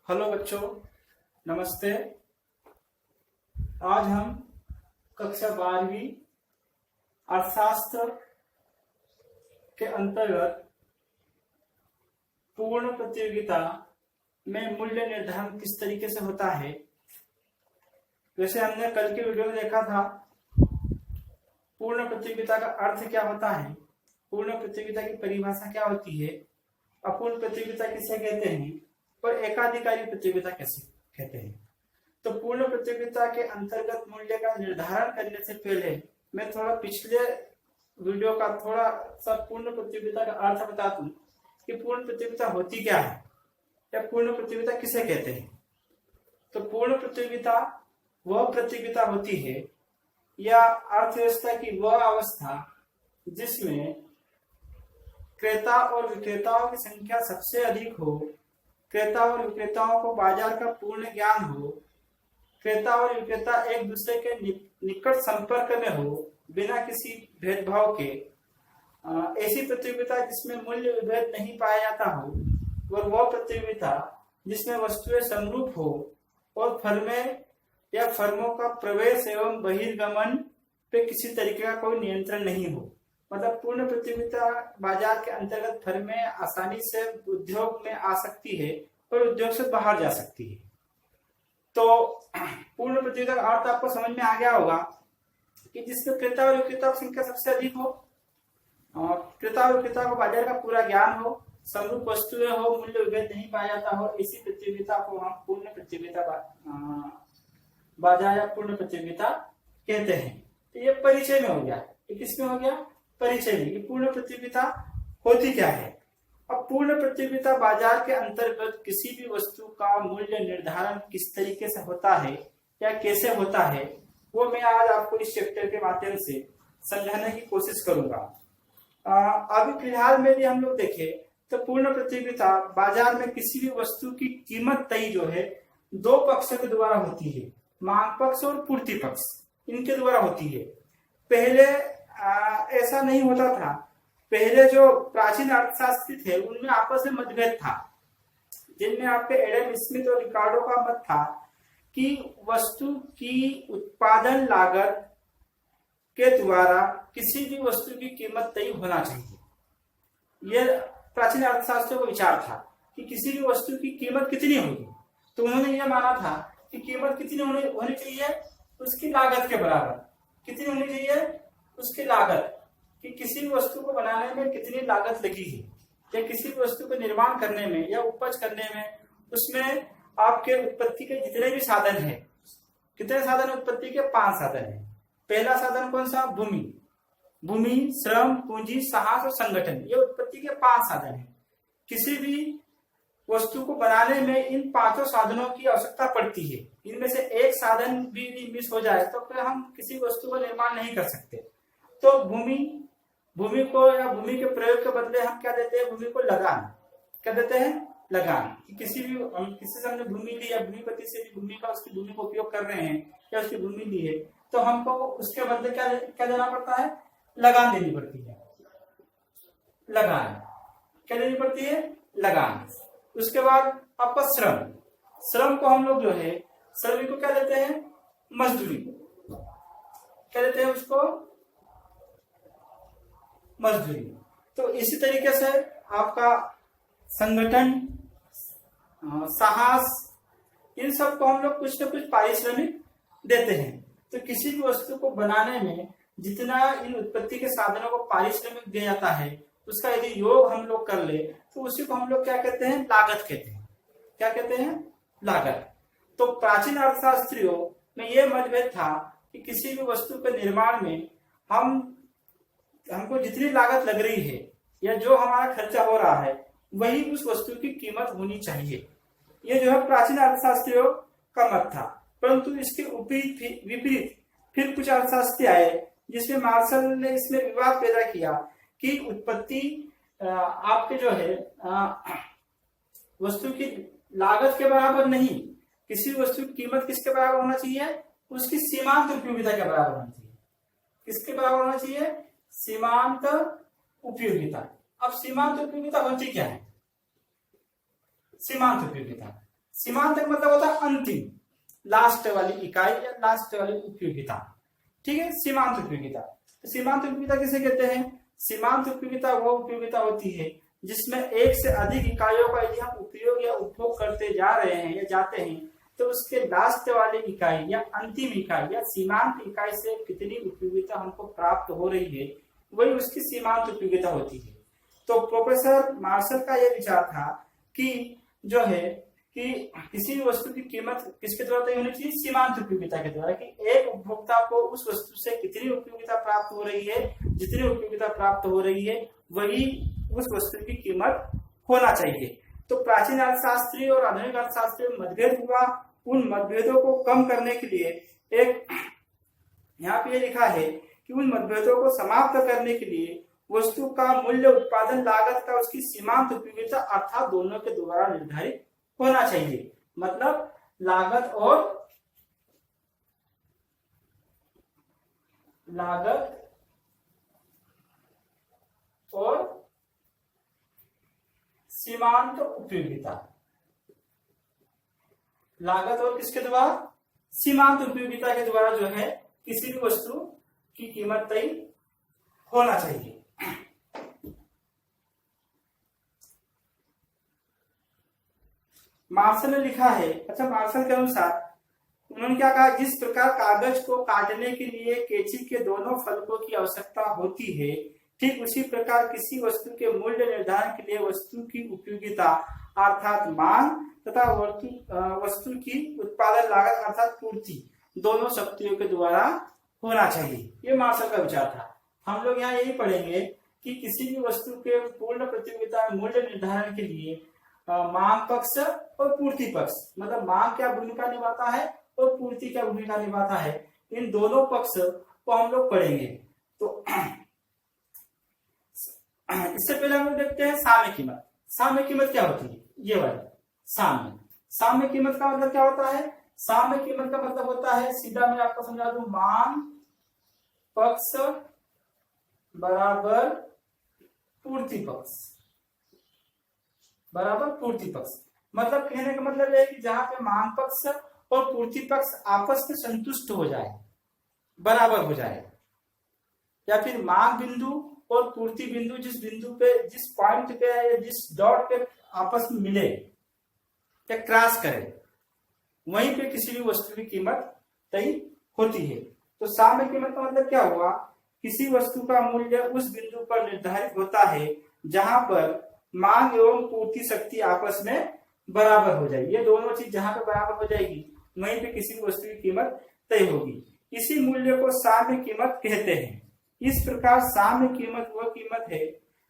Hello बच्चों, नमस्ते। आज हम कक्षा 12वीं अर्थशास्त्र के अंतर्गत पूर्ण प्रतियोगिता में मूल्य निर्धारण किस तरीके से होता है। वैसे हमने कल के वीडियो में देखा था पूर्ण प्रतियोगिता का अर्थ क्या होता है, पूर्ण प्रतियोगिता की परिभाषा क्या होती है, अपूर्ण प्रतियोगिता किसे कहते हैं और एकाधिकारी प्रतियोगिता कैसे कहते हैं। तो पूर्ण प्रतियोगिता के अंतर्गत मूल्य का निर्धारण करने से पहले मैं थोड़ा पिछले वीडियो का थोड़ा सा पूर्ण प्रतियोगिता का अर्थ बता दूं कि पूर्ण प्रतियोगिता होती क्या है या पूर्ण प्रतियोगिता किसे कहते हैं। तो पूर्ण प्रतियोगिता वह प्रतियोगिता होती है या अर्थव्यवस्था की वह अवस्था जिसमें क्रेता और विक्रेताओं की संख्या सबसे अधिक हो, क्रेता और विक्रेताओं को बाजार का पूर्ण ज्ञान हो, क्रेता और विक्रेता एक दूसरे के निकट संपर्क में हो बिना किसी भेदभाव के। ऐसी प्रतियोगिता जिसमें मूल्य विभेद नहीं पाया जाता हो और वह प्रतियोगिता जिसमें वस्तुएं समरूप हो और फर्में या फर्मों का प्रवेश एवं बहिर्गमन पे किसी तरीके का कोई नियंत्रण नहीं हो। मतलब पूर्ण प्रतियोगिता बाजार के अंतर्गत फर्में आसानी से उद्योग में आ सकती है और उद्योग से बाहर जा सकती है। तो पूर्ण प्रतियोगिता का अर्थ आपको समझ में आ गया होगा कि जिसमें क्रेता और विक्रेता की संख्या सबसे अधिक हो, क्रेता और विक्रेता को बाजार का पूरा ज्ञान हो, समरूप वस्तुएं हो, मूल्य विभेद नहीं पाया जाता हो, ऐसी प्रतियोगिता को हम पूर्ण प्रतियोगिता बाजार या पूर्ण प्रतियोगिता कहते हैं। तो ये परिचय में हो गया। ये किसमें हो गया? परिचय में। ये पूर्ण प्रतियोगिता होती क्या है। अब पूर्ण प्रतियोगिता बाजार के अंतर्गत किसी भी वस्तु का मूल्य निर्धारण किस तरीके से होता है या कैसे होता है वो मैं आज आपको इस चैप्टर के माध्यम से समझाने की कोशिश करूंगा। अभी फिलहाल में भी हम लोग देखें तो पूर्ण प्रतियोगिता बाजार में किसी भी वस्तु की कीमत तय जो है दो पक्षों के द्वारा होती है, मांग पक्ष और पूर्ति पक्ष, इनके द्वारा होती है। पहले ऐसा नहीं होता था। पहले जो प्राचीन अर्थशास्त्री थे उनमें आपस में मतभेद था, जिनमें आपके एडम स्मिथ और रिकार्डो का मत था कि वस्तु की उत्पादन लागत के द्वारा किसी भी वस्तु की कीमत तय होना चाहिए। यह प्राचीन अर्थशास्त्रियों का विचार था कि किसी भी वस्तु की कीमत कितनी होगी। तो उन्होंने यह माना था कि कीमत कितनी होनी चाहिए, उसकी लागत के बराबर। कितनी होनी चाहिए? उसकी लागत, कि किसी भी वस्तु को बनाने में कितनी लागत लगी है या किसी भी वस्तु को निर्माण करने में या उपज करने में, उसमें आपके उत्पत्ति के जितने भी साधन हैं। कितने साधन? उत्पत्ति के 5 साधन हैं। पहला साधन कौन सा? भूमि, श्रम, पूंजी, साहस और संगठन। ये उत्पत्ति के 5 साधन हैं। किसी भी वस्तु को बनाने में इन 5 साधनों की आवश्यकता पड़ती है। इनमें से एक साधन भी मिस हो जाए तो फिर हम किसी वस्तु का निर्माण नहीं कर सकते। तो भूमि को या भूमि के प्रयोग के बदले हम क्या देते हैं? भूमि को लगान। क्या देते हैं? लगान। किसी से हमने भूमि ली या भूमिपति से भी भूमि को उपयोग कर रहे हैं या उसकी भूमि ली है तो हमको उसके बदले क्या देना पड़ता है? लगान देनी पड़ती है। लगान क्या देनी पड़ती है? लगान। उसके बाद आपका श्रम को हम लोग जो है श्रमिक को क्या देते हैं? मजदूरी को क्या देते हैं? उसको मजदूरी। तो इसी तरीके से आपका संगठन, साहस, इन सब को हम लोग कुछ न कुछ पारिश्रमिक देते हैं। तो किसी भी वस्तु को बनाने में जितना इन उत्पत्ति के साधनों को पारिश्रमिक दिया जाता है उसका यदि योग हम लोग कर ले तो उसी को हम लोग क्या कहते हैं? लागत कहते हैं। क्या कहते हैं? लागत। तो प्राचीन अर्थशास्त्रियों में यह मतभेद था कि किसी भी वस्तु के निर्माण में हमको जितनी लागत लग रही है या जो हमारा खर्चा हो रहा है वही उस वस्तु की कीमत होनी चाहिए। ये जो है प्राचीन अर्थशास्त्रियों का मत था। परंतु इसके विपरीत फिर कुछ अर्थशास्त्री आए जिसमें मार्शल ने इसमें विवाद पैदा किया कि उत्पत्ति आपके जो है वस्तु की लागत के बराबर नहीं, किसी वस्तु की कीमत किसके बराबर होना चाहिए? उसकी सीमांत उपयोगिता के बराबर होना चाहिए। किसके बराबर होना चाहिए? सीमांत उपयोगिता। अब सीमांत उपयोगिता होती क्या है? सीमांत उपयोगिता सीमांत का मतलब होता है अंतिम, लास्ट वाली इकाई या लास्ट वाली उपयोगिता। ठीक है, सीमांत उपयोगिता। तो सीमांत उपयोगिता किसे कहते हैं? सीमांत उपयोगिता वो उपयोगिता होती है जिसमें एक से अधिक इकाइयों का यदि हम उपयोग या उपभोग करते जा रहे हैं या जाते हैं, तो उसके लास्ट वाली इकाई या अंतिम इकाई या सीमांत इकाई से कितनी उपयोगिता हमको प्राप्त हो रही है, वही उसकी सीमांत उपयोगिता होती है। तो प्रोफेसर मार्शल का यह विचार था कि जो है कि किसी भी वस्तु की कीमत किसके द्वारा तय होनी चाहिए? सीमांत उपयोगिता के द्वारा, कि एक उपभोक्ता को उस वस्तु से कितनी उपयोगिता प्राप्त हो रही है, जितनी उपयोगिता प्राप्त हो रही है वही उस वस्तु की कीमत होना चाहिए। तो प्राचीन अर्थशास्त्री और आधुनिक अर्थशास्त्री में मतभेद हुआ, उन मतभेदों को कम करने के लिए एक यहाँ पे लिखा है कि उन मतभेदों को समाप्त करने के लिए वस्तु का मूल्य, उत्पादन लागत का उसकी सीमांत उपयोगिता अर्थात दोनों के द्वारा निर्धारित होना चाहिए। मतलब लागत और सीमांत उपयोगिता, लागत और किसके द्वारा? सीमांत उपयोगिता के द्वारा जो है किसी भी वस्तु की कीमत तय होना चाहिए। मार्शल ने लिखा है, अच्छा मार्शल के अनुसार उन्होंने क्या कहा? जिस प्रकार कागज को काटने के लिए कैंची के दोनों फलकों की आवश्यकता होती है, ठीक उसी प्रकार किसी वस्तु के मूल्य निर्धारण के लिए वस्तु की उपयोगिता अर्थात मांग तथा वस्तु की उत्पादन लागत अर्थात पूर्ति दोनों शक्तियों के द्वारा होना चाहिए। ये मार्शल का विचार था। हम लोग यहाँ यही पढ़ेंगे कि किसी भी वस्तु के पूर्ण प्रतियोगिता मूल्य निर्धारण के लिए मांग पक्ष और पूर्ति पक्ष, मतलब मांग क्या भूमिका निभाता है और पूर्ति क्या भूमिका निभाता है, इन दोनों पक्ष को हम लोग पढ़ेंगे। तो इससे पहले हम लोग देखते हैं साम्य कीमत। साम्य कीमत क्या होती है? ये वाली साम्य कीमत का मतलब क्या होता है? साम्य कीमत का मतलब होता है, सीधा मैं आपको समझा दूं, मांग पक्ष बराबर पूर्ति पक्ष बराबर पूर्ति पक्ष। मतलब कहने का मतलब है कि जहां पे मांग पक्ष और पूर्ति पक्ष आपस में संतुष्ट हो जाए, बराबर हो जाए, या फिर मांग बिंदु और पूर्ति बिंदु जिस बिंदु पे, जिस पॉइंट पे या जिस डॉट पे आपस में मिले या क्रॉस करे, वहीं पे किसी भी वस्तु की कीमत तय होती है। तो साम्य कीमत का मतलब क्या हुआ? किसी वस्तु का मूल्य उस बिंदु पर निर्धारित होता है जहां पर मांग एवं पूर्ति शक्ति आपस में बराबर हो जाएगी। ये दोनों चीज जहां पे बराबर हो जाएगी वहीं पे किसी वस्तु की कीमत तय होगी। इसी मूल्य को साम्य कीमत कहते हैं। इस प्रकार साम्य कीमत वह कीमत है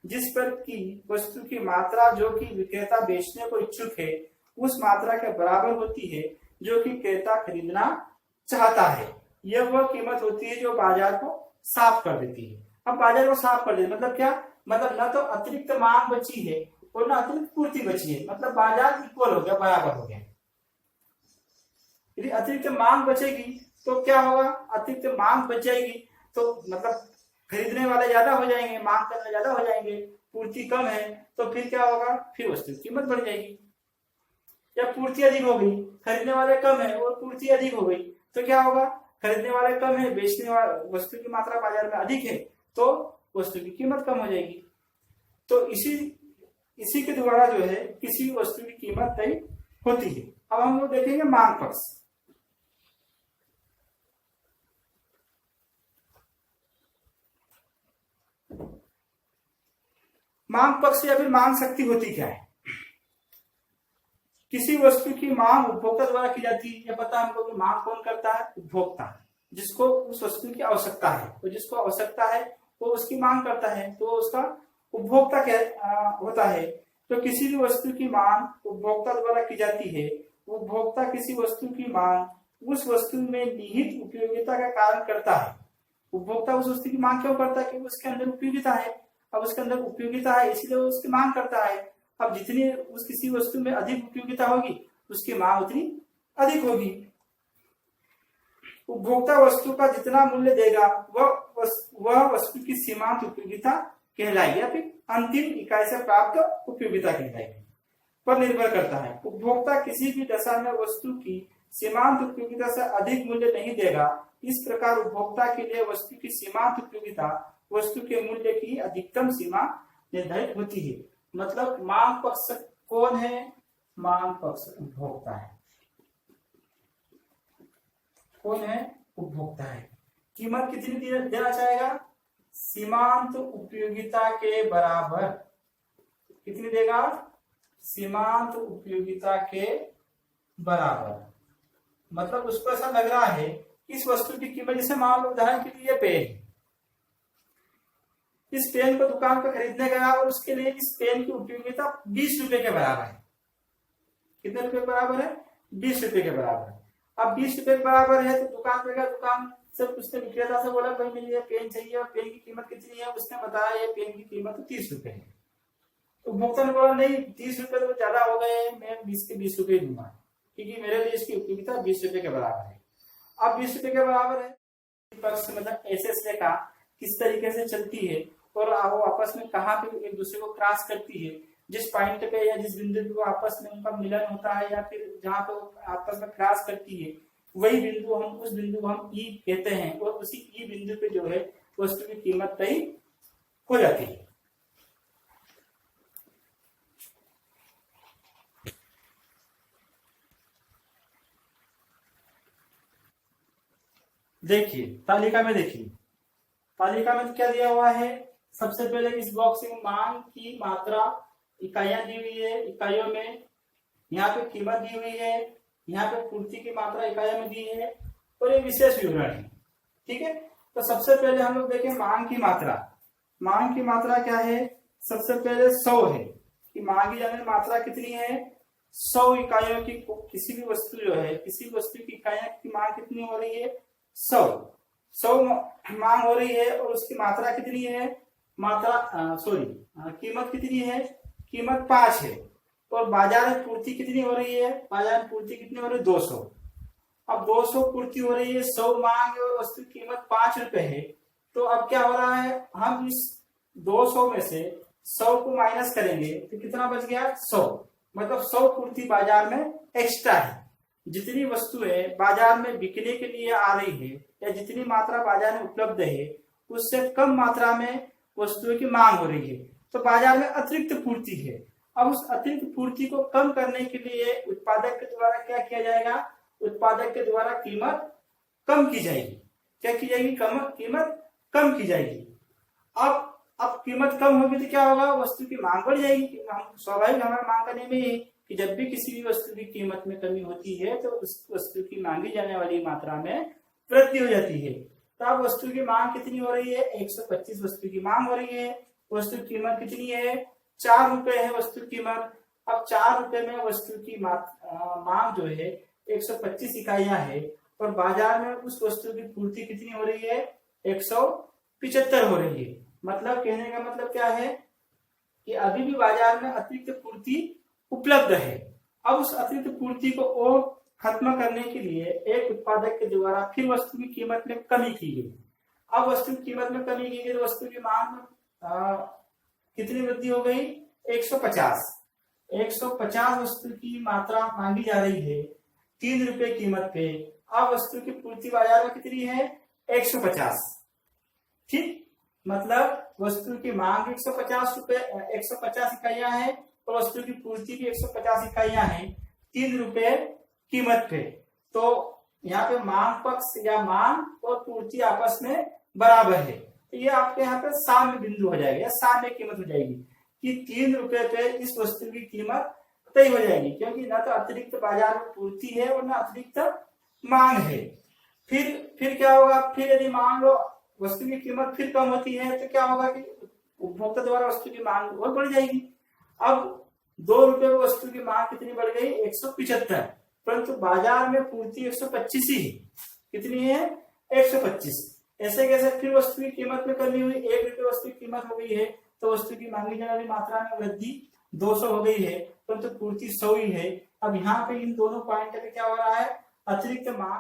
जिस पर की वस्तु की मात्रा जो कि विक्रेता बेचने को इच्छुक है उस मात्रा के बराबर होती है जो कि क्रेता खरीदना चाहता है। यह वह कीमत होती है जो बाजार को साफ कर देती है। अब बाजार को साफ कर देती मतलब क्या? मतलब न तो अतिरिक्त मांग बची है और न अतिरिक्त पूर्ति बची है, मतलब बाजार इक्वल हो गया, बराबर हो गया। यदि अतिरिक्त मांग बचेगी तो क्या होगा? अतिरिक्त मांग बच जाएगी तो मतलब खरीदने वाले ज्यादा हो जाएंगे, मांग करने ज्यादा हो जाएंगे, पूर्ति कम है तो फिर क्या होगा? फिर वस्तु की कीमत बढ़ जाएगी। या पूर्ति अधिक हो गई, खरीदने वाले कम है और पूर्ति अधिक हो गई तो क्या होगा? खरीदने वाले कम है, बेचने वाले वस्तु की मात्रा बाजार में अधिक है तो वस्तु की कीमत कम हो जाएगी। तो इसी के द्वारा जो है किसी वस्तु की कीमत तय होती है। अब हम लोग देखेंगे मांग पक्ष। मांग पक्ष या फिर मांग शक्ति होती क्या है? किसी वस्तु की मांग उपभोक्ता द्वारा की जाती है। यह पता हमको कि मांग कौन करता है? उपभोक्ता, जिसको उस वस्तु की आवश्यकता है, तो जिसको आवश्यकता है वो उसकी मांग करता है तो उसका उपभोक्ता क्या होता है। तो किसी भी वस्तु की मांग उपभोक्ता द्वारा की जाती है। उपभोक्ता किसी वस्तु की मांग उस वस्तु में निहित उपयोगिता का कारण करता है। उपभोक्ता उस वस्तु की मांग क्यों करता है? क्योंकि उसके अंदर उपयोगिता है। अब उसके अंदर उपयोगिता है इसलिए वो उसकी मांग करता है। अब जितनी उस किसी वस्तु में अधिक उपयोगिता होगी उसकी मांग उतनी अधिक होगी। उपभोक्ता वस्तु का जितना मूल्य देगा वह वस्तु की सीमांत उपयोगिता कहलाएगी या फिर अंतिम इकाई से प्राप्त उपयोगिता कहलाएगी। पर निर्भर करता है। उपभोक्ता किसी भी दशा में वस्तु की सीमांत उपयोगिता से अधिक मूल्य नहीं देगा। इस प्रकार उपभोक्ता के लिए वस्तु की सीमांत उपयोगिता वस्तु के मूल्य की अधिकतम सीमा निर्धारित होती है। मतलब मांग पक्ष कौन है? मांग पक्ष उपभोक्ता है। कौन है? उपभोक्ता है। कीमत कितनी देना चाहेगा? सीमांत उपयोगिता के बराबर। कितनी देगा? सीमांत उपयोगिता के बराबर। मतलब उसको ऐसा लग रहा है इस वस्तु की कीमत, जैसे मान लो उदाहरण के लिए पेन, इस पेन को दुकान पर खरीदने गया और उसके लिए इस पेन की उपयोगिता 20 रुपए के बराबर है। कितने रुपए के बराबर है? 20 रुपए के बराबर। अब 20 रुपए के बराबर है तो दुकान पे गया, दुकान से उसने विक्रेता से बोला भाई मुझे ये पेन चाहिए और पेन की कीमत कितनी है? उसने बताया ये पेन की कीमत 30 रुपए है। तो उपभोक्ता ने बोला नहीं 30 रुपए तो ज्यादा हो गए, मैं 20 के 20 रुपए दूंगा क्योंकि मेरे लिए इसकी उपयोगिता 20 रुपए के बराबर है। अब 20 रुपए के बराबर है, पक्ष मतलब ऐसे का किस तरीके से चलती है और वो आपस में कहाँ पे एक दूसरे को क्रॉस करती है, जिस पॉइंट पे या जिस बिंदु पे वो आपस में उनका मिलन होता है या फिर जहाँ पे वो आपस में क्रॉस करती है, वही बिंदु उस बिंदु को हम ई कहते हैं और उसी ई बिंदु पे जो है वस्तु की कीमत तय हो जाती है। देखिए तालिका में, देखिए तालिका में क्या दिया हुआ है? सबसे पहले इस बॉक्स में मांग की मात्रा इकाइयां दी हुई है, इकाइयों में यहाँ पे कीमत दी हुई है, यहाँ पे पूर्ति की मात्रा इकाइयों में दी है और ये विशेष विवरण है। ठीक है, तो सबसे पहले हम लोग देखें मांग की मात्रा। मांग की मात्रा क्या है? सबसे पहले 100 है कि मांगी जाने मात्रा कितनी है? 100 इकाइयों की किसी भी वस्तु जो है, किसी वस्तु की इकाइयों की मांग कितनी हो रही है? 100 मांग हो रही है और उसकी मात्रा कितनी है? कीमत कितनी है? कीमत 5 है। और बाजार में पूर्ति कितनी हो रही है? बाजार में पूर्ति कितनी हो रही है? 200। अब 200 पूर्ति हो रही है, 100 मांग और वस्तु की कीमत 5 रुपए है। तो अब क्या हो रहा है? हम इस 200 में से 100 को माइनस करेंगे तो कितना बच गया? 100। मतलब 100 पूर्ति बाजार में एक्स्ट्रा है। जितनी वस्तुएं बाजार में बिकने के लिए आ रही है या जितनी मात्रा बाजार में उपलब्ध है उससे कम मात्रा में वस्तुओं की मांग हो रही है, तो बाजार में अतिरिक्त पूर्ति है। अब उस अतिरिक्त पूर्ति को कम करने के लिए उत्पादक के द्वारा क्या किया जाएगा? उत्पादक के द्वारा कीमत कम की जाएगी। क्या की जाएगी? कीमत कम की जाएगी। अब कीमत कम होगी तो क्या होगा? वस्तु की मांग बढ़ जाएगी। हम स्वाभाविक हमारे मांग करने में ही कि जब भी किसी भी वस्तु की कीमत में कमी होती है तो उस वस्तु की मांगी जाने वाली मात्रा में वृद्धि हो जाती है। तो अब वस्तु की मांग कितनी हो रही है? 125 वस्तु की मांग हो रही है। वस्तु की कीमत कितनी है? 4 रुपए है वस्तु की कीमत। अब 4 रुपए में वस्तु की मांग जो है 125 इकाइयां है और बाजार में उस वस्तु की पूर्ति कितनी हो रही है? 175 हो रही है। मतलब कहने का मतलब क्या है कि अभी भी बाजार में अतिरिक्त पूर्ति उपलब्ध है। अब उस अतिरिक्त पूर्ति को और खत्म करने के लिए एक उत्पादक के द्वारा फिर वस्तु की कीमत में कमी की गई। अब वस्तु की कीमत में कमी की गई तो वस्तु की मांग में कितनी वृद्धि हो गई? 150 वस्तु की मात्रा मांगी जा रही है 3 रुपए कीमत पे। अब वस्तु की पूर्ति बाजार में कितनी है? 150। ठीक, मतलब वस्तु की मांग 150 इकाइयां है और वस्तु की पूर्ति भी 150 इकाइयां हैं 3 रुपए कीमत पे। तो यहाँ पे मांग पक्ष या मांग और पूर्ति आपस में बराबर है। तो ये आपके यहाँ पे साम्य बिंदु हो जाएगा या साम्य कीमत हो जाएगी कि 3 रुपए पे इस वस्तु की कीमत तय हो जाएगी, क्योंकि न तो अतिरिक्त बाजार में पूर्ति है और न अतिरिक्त मांग है। फिर क्या होगा? फिर यदि मान लो वस्तु की कीमत फिर कम होती है तो क्या होगा कि उपभोक्ता द्वारा वस्तु की मांग और बढ़ जाएगी। अब 2 रुपए में वस्तु की मांग कितनी बढ़ गई? 175, परंतु बाजार में पूर्ति 125 ही है। कितनी है? 125। ऐसे कैसे? फिर वस्तु की कीमत में कमी हुई, 1 रुपए वस्तु की कीमत हो गई है तो वस्तु की मांगी जाने वाली मात्रा में वृद्धि 200 हो गई है, परंतु पूर्ति 100 ही है। अब यहाँ पे इन दोनों पॉइंट पे क्या हो रहा है? अतिरिक्त मांग